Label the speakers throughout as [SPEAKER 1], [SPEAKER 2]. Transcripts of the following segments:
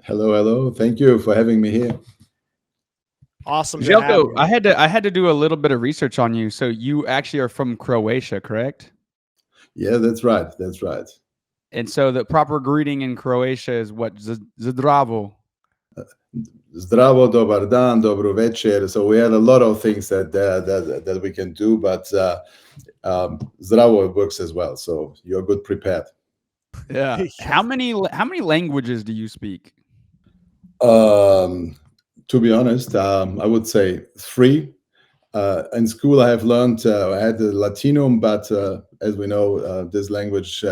[SPEAKER 1] Hello, hello. Thank you for having me here.
[SPEAKER 2] Awesome to have
[SPEAKER 3] Jelko,
[SPEAKER 2] you.
[SPEAKER 3] I had to do a little bit of research on you. So you actually are from Croatia, correct?
[SPEAKER 1] Yeah, that's right. That's right.
[SPEAKER 3] And so the proper greeting in Croatia is what? Zdravo.
[SPEAKER 1] Zdravo, dobar dan, dobro večer. So we had a lot of things that we can do, but zdravo works as well. So you're good prepared.
[SPEAKER 3] Yeah.
[SPEAKER 2] Yeah.
[SPEAKER 3] How many languages do you speak?
[SPEAKER 1] Um, to be honest, I would say three. In school, I have learned, I had the Latinum, but as we know, this language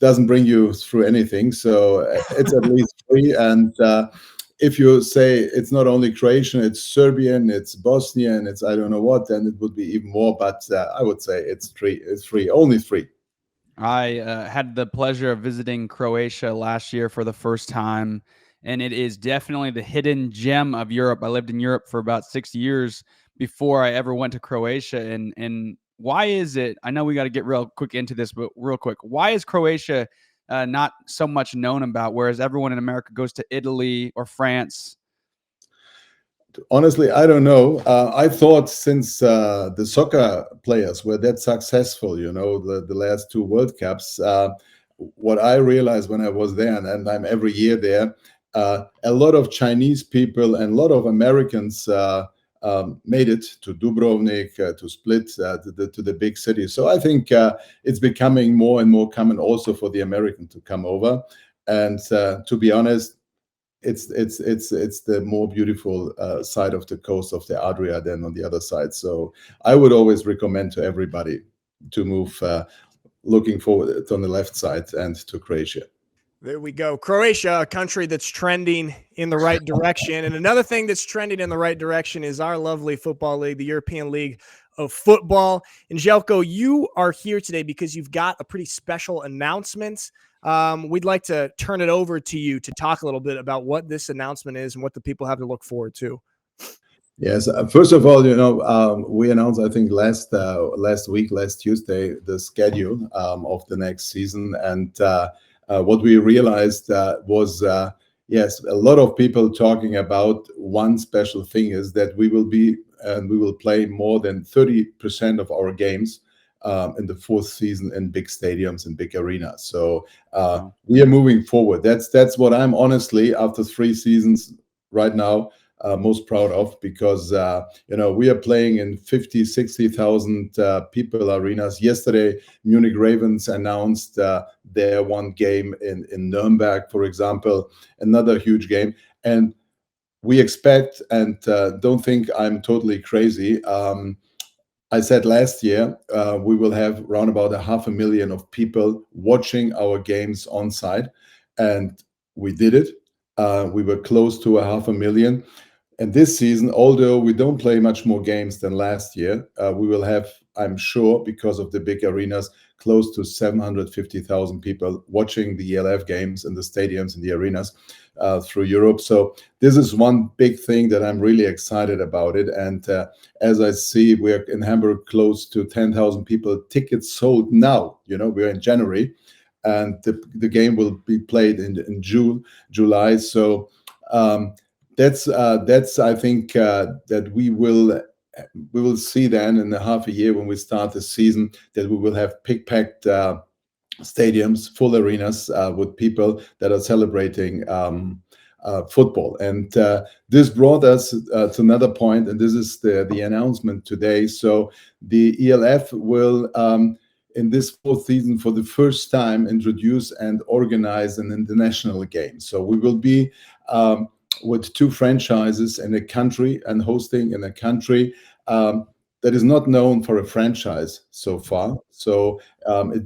[SPEAKER 1] doesn't bring you through anything. So it's at least three. And if you say it's not only Croatian, it's Serbian, it's Bosnian, it's I don't know what, then it would be even more. But I would say it's three. It's three. Only three.
[SPEAKER 3] I had the pleasure of visiting Croatia last year for the first time, and it is definitely the hidden gem of Europe. I lived in Europe for about 6 years before I ever went to Croatia, and why is it? I know we got to get real quick into this, but real quick, why is Croatia not so much known about, whereas everyone in America goes to Italy or France?
[SPEAKER 1] Honestly, I don't know. I thought since the soccer players were that successful, the last two World Cups, what I realized when I was there, and I'm every year there, a lot of Chinese people and a lot of Americans made it to Dubrovnik, to Split, to the big cities. So I think it's becoming more and more common also for the American to come over. And to be honest, it's the more beautiful side of the coast of the Adria than on the other side. So I would always recommend to everybody to move looking forward on the left side and to Croatia.
[SPEAKER 2] There we go. Croatia, a country that's trending in the right direction. And another thing that's trending in the right direction is our lovely football league, the European League of Football. And Jelko, you are here today because you've got a pretty special announcement. We'd like to turn it over to you to talk a little bit about what this announcement is and what the people have to look forward to.
[SPEAKER 1] Yes. First of all, we announced, I think, last week, last Tuesday, the schedule of the next season, and what we realized was, yes, a lot of people talking about one special thing is that we will play more than 30% of our games in the fourth season in big stadiums and big arenas. So
[SPEAKER 3] Wow.
[SPEAKER 1] we are moving forward. That's what I'm honestly, after 3 seasons right now, most proud of, because we are playing in 50 60,000 people arenas. Yesterday Munich Ravens announced their one game in Nuremberg, for example, another huge game. And we expect, and don't think I'm totally crazy, I said last year we will have around about 500,000 of people watching our games on site, and we did it. We were close to 500,000. And this season, although we don't play much more games than last year, we will have, I'm sure, because of the big arenas, close to 750,000 people watching the ELF games in the stadiums and the arenas through Europe. So this is one big thing that I'm really excited about it. And as I see, we're in Hamburg close to 10,000 people. Tickets sold now. We're in January, and the game will be played in June, July. So that's I think that we will see then in a half a year when we start the season that we will have packed stadiums, full arenas with people that are celebrating football. And this brought us to another point, and this is the announcement today. So the ELF will, in this fourth season, for the first time, introduce and organize an international game. So we will be with two franchises in a country and hosting in a country that is not known for a franchise so far. So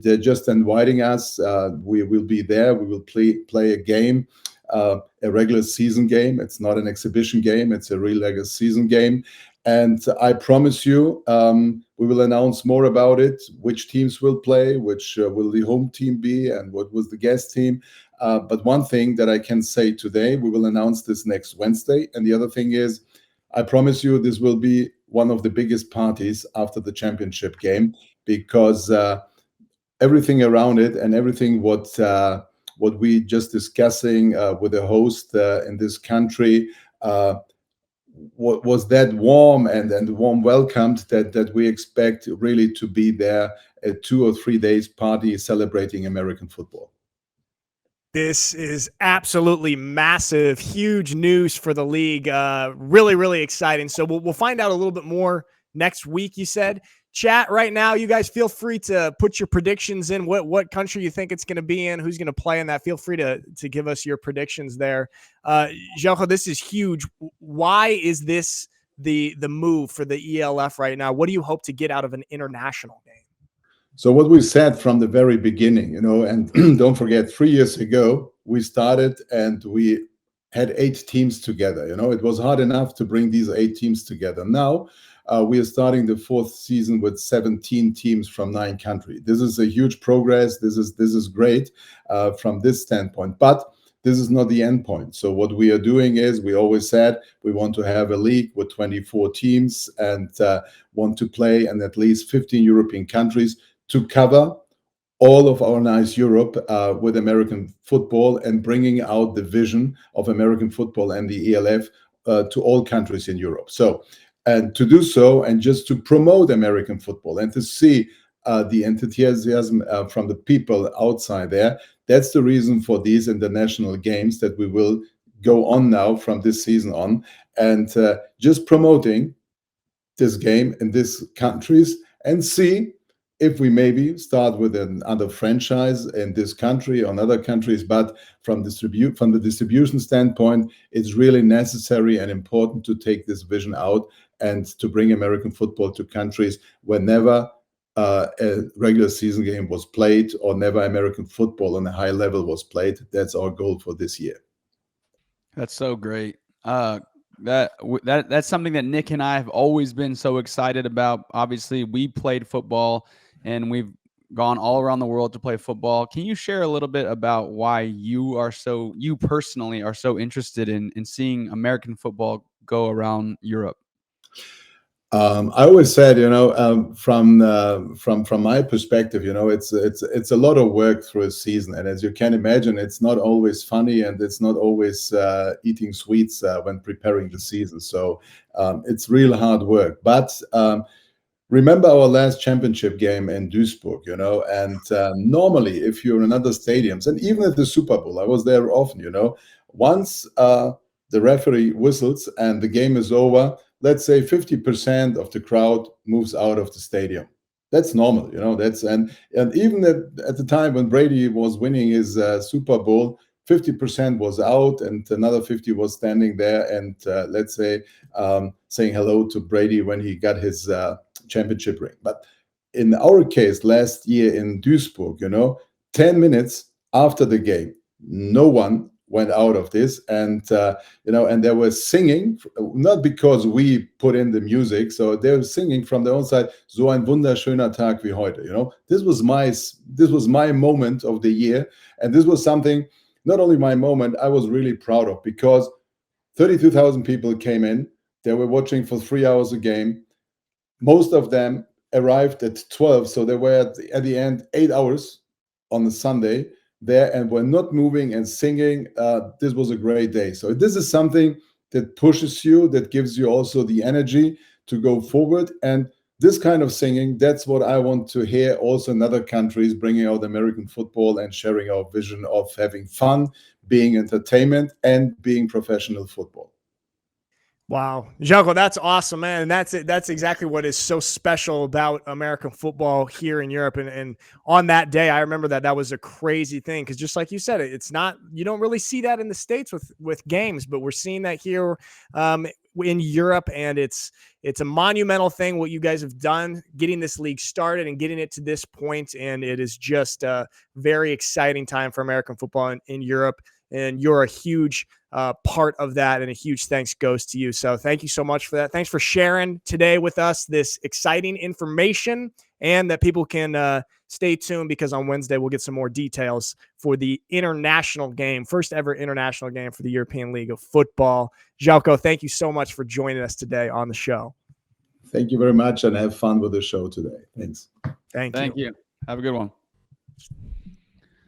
[SPEAKER 1] they're just inviting us. We will be there. We will play a game, a regular season game. It's not an exhibition game. It's a real regular season game. And I promise you, we will announce more about it, which teams will play, which will the home team be, and what was the guest team. But one thing that I can say today, we will announce this next Wednesday. And the other thing is, I promise you, this will be one of the biggest parties after the championship game, because everything around it and everything what what we just discussing with the host in this country. What was that warm and warm welcomed that we expect really to be there at 2 or 3 days party celebrating American football.
[SPEAKER 2] This is absolutely massive, huge news for the league. Really, really exciting. So we'll find out a little bit more next week, you said. Chat right now, you guys feel free to put your predictions in, what country you think it's going to be in, who's going to play in that. Feel free to give us your predictions there. Željko, this is huge. Why is this the move for the ELF right now? What do you hope to get out of an international game?
[SPEAKER 1] So what we said from the very beginning, and don't forget, 3 years ago, we started and we had 8 teams together. It was hard enough to bring these 8 teams together. Now, we are starting the 4th season with 17 teams from 9 countries. This is a huge progress. This is great from this standpoint, but this is not the end point. So what we are doing is, we always said we want to have a league with 24 teams and want to play in at least 15 European countries to cover all of our nice Europe with American football and bringing out the vision of American football and the ELF to all countries in Europe. So, and to do so, and just to promote American football and to see the enthusiasm from the people outside there, that's the reason for these international games that we will go on now from this season on, and just promoting this game in these countries and see if we maybe start with another franchise in this country or in other countries. But from the distribution standpoint, it's really necessary and important to take this vision out and to bring American football to countries where never a regular season game was played or never American football on a high level was played. That's our goal for this year.
[SPEAKER 3] That's so great. That's something that Nick and I have always been so excited about. Obviously, we played football and we've gone all around the world to play football. Can you share a little bit about why you personally are so interested in seeing American football go around Europe?
[SPEAKER 1] I always said, from my perspective, it's a lot of work through a season, and as you can imagine, it's not always funny, and it's not always eating sweets when preparing the season. So it's real hard work. But remember our last championship game in Duisburg, and normally if you're in other stadiums, and even at the Super Bowl, I was there often, once the referee whistles and the game is over, let's say 50% of the crowd moves out of the stadium. That's normal, and even at the time when Brady was winning his Super Bowl, 50% was out and another 50 was standing there and let's say saying hello to Brady when he got his championship ring. But in our case, last year in Duisburg, 10 minutes after the game, no one went out of this, and and they were singing, not because we put in the music, so they were singing from their own side, so ein wunderschöner Tag wie heute. This was my moment of the year, and this was something, not only my moment, I was really proud of, because 32,000 people came in. They were watching for 3 hours a game. Most of them arrived at 12, so they were at the end 8 hours on the Sunday there and were not moving and singing. This was a great day. So this is something that pushes you, that gives you also the energy to go forward. And this kind of singing, that's what I want to hear also in other countries, bringing out American football and sharing our vision of having fun, being entertainment, and being professional football.
[SPEAKER 2] Wow, Željko, that's awesome, man. And that's it. That's exactly what is so special about American football here in Europe. And on that day, I remember that was a crazy thing, because just like you said, it's not, you don't really see that in the States with games, but we're seeing that here in Europe, and it's a monumental thing what you guys have done, getting this league started and getting it to this point. And it is just a very exciting time for American football in Europe. And you're a huge part of that, and a huge thanks goes to you. So thank you so much for that. Thanks for sharing today with us this exciting information, and that people can stay tuned, because on Wednesday we'll get some more details for the international game, first ever international game for the European League of Football. Željko, thank you so much for joining us today on the show.
[SPEAKER 1] Thank you very much, and have fun with the show today. Thanks.
[SPEAKER 2] Thank you.
[SPEAKER 3] Have a good one.